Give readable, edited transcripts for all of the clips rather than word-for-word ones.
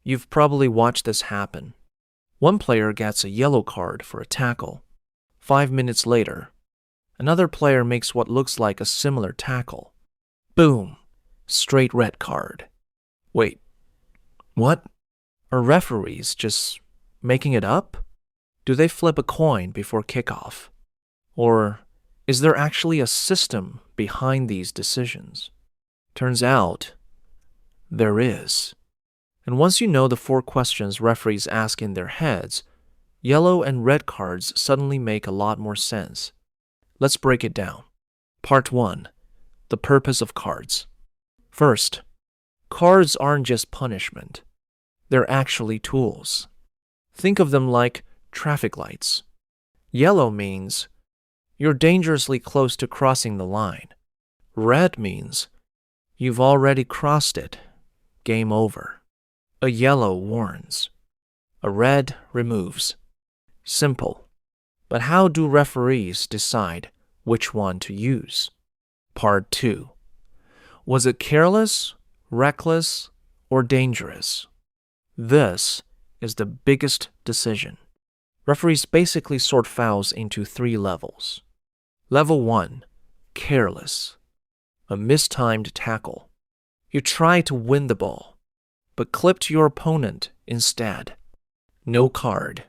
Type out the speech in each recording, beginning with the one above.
You've probably watched this happen. One player gets a yellow card for a tackle. 5 minutes later, another player makes what looks like a similar tackle. Boom! Straight red card. Wait, what? Are referees just making it up? Do they flip a coin before kickoff? Or is there actually a system behind these decisions? Turns out, there is. And once you know the 4 questions referees ask in their heads, yellow and red cards suddenly make a lot more sense. Let's break it down. Part 1. The purpose of cards. First, cards aren't just punishment. They're actually tools. Think of them like traffic lights. Yellow means you're dangerously close to crossing the line. Red means you've already crossed it. Game over. A yellow warns. A red removes. Simple. But how do referees decide which one to use? Part 2. Was it careless, reckless, or dangerous? This is the biggest decision. Referees basically sort fouls into 3 levels. Level 1, careless. A mistimed tackle. You try to win the ball, but clipped your opponent instead. No card,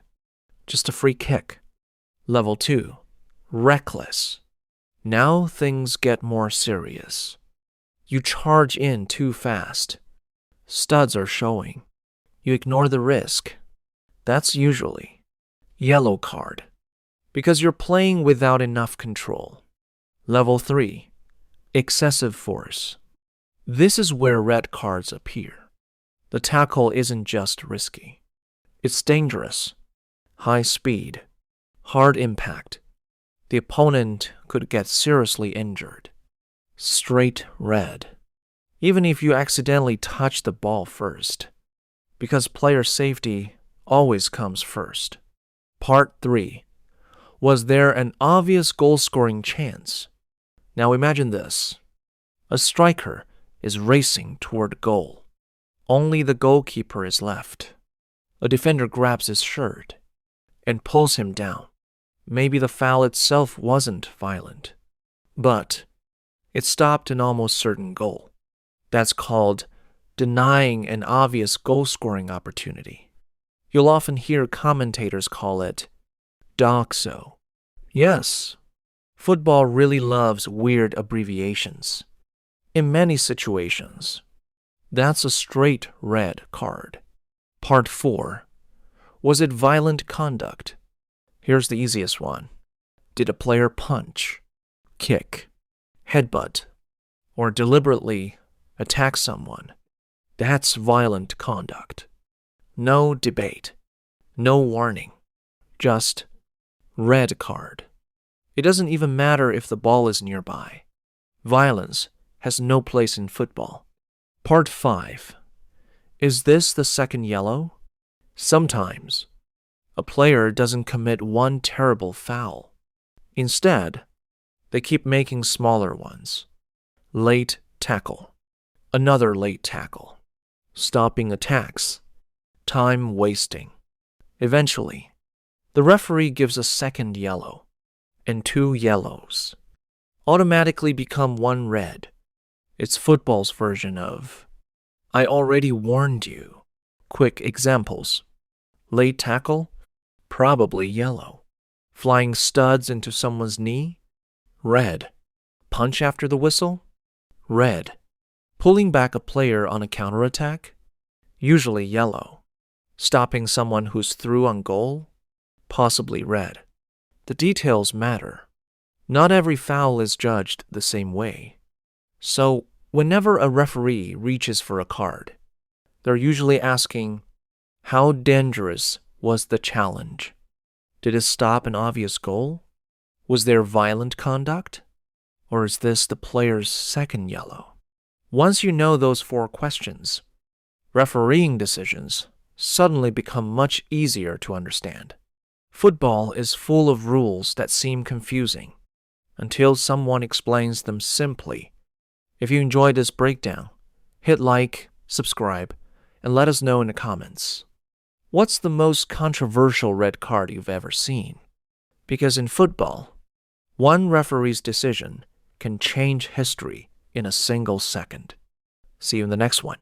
just a free kick. Level 2, reckless. Now things get more serious. You charge in too fast. Studs are showing. You ignore the risk. That's usually yellow card, because you're playing without enough control. Level 3, excessive force. This is where red cards appear. The tackle isn't just risky. It's dangerous. High speed. Hard impact. The opponent could get seriously injured. Straight red. Even if you accidentally touch the ball first. Because player safety always comes first. Part 3. Was there an obvious goal-scoring chance? Now imagine this. A striker is racing toward goal. Only the goalkeeper is left. A defender grabs his shirt and pulls him down. Maybe the foul itself wasn't violent, but it stopped an almost certain goal. That's called denying an obvious goal-scoring opportunity. You'll often hear commentators call it DOGSO. Yes, football really loves weird abbreviations. In many situations, that's a straight red card. Part 4. Was it violent conduct? Here's the easiest one. Did a player punch, kick, headbutt, or deliberately attack someone? That's violent conduct. No debate. No warning. Just red card. It doesn't even matter if the ball is nearby. Violence has no place in football. Part 5. Is this the second yellow? Sometimes, a player doesn't commit one terrible foul. Instead, they keep making smaller ones. Late tackle. Another late tackle. Stopping attacks. Time wasting. Eventually, the referee gives a second yellow, and 2 yellows. Automatically become 1 red. It's football's version of, I already warned you. Quick examples. Late tackle, probably yellow. Flying studs into someone's knee, red. Punch after the whistle, red. Pulling back a player on a counterattack, usually yellow. Stopping someone who's through on goal, possibly red. The details matter. Not every foul is judged the same way. So, whenever a referee reaches for a card, they're usually asking, how dangerous was the challenge? Did it stop an obvious goal? Was there violent conduct? Or is this the player's second yellow? Once you know those 4 questions, refereeing decisions suddenly become much easier to understand. Football is full of rules that seem confusing until someone explains them simply. If you enjoyed this breakdown, hit like, subscribe, and let us know in the comments. What's the most controversial red card you've ever seen? Because in football, one referee's decision can change history in a single second. See you in the next one.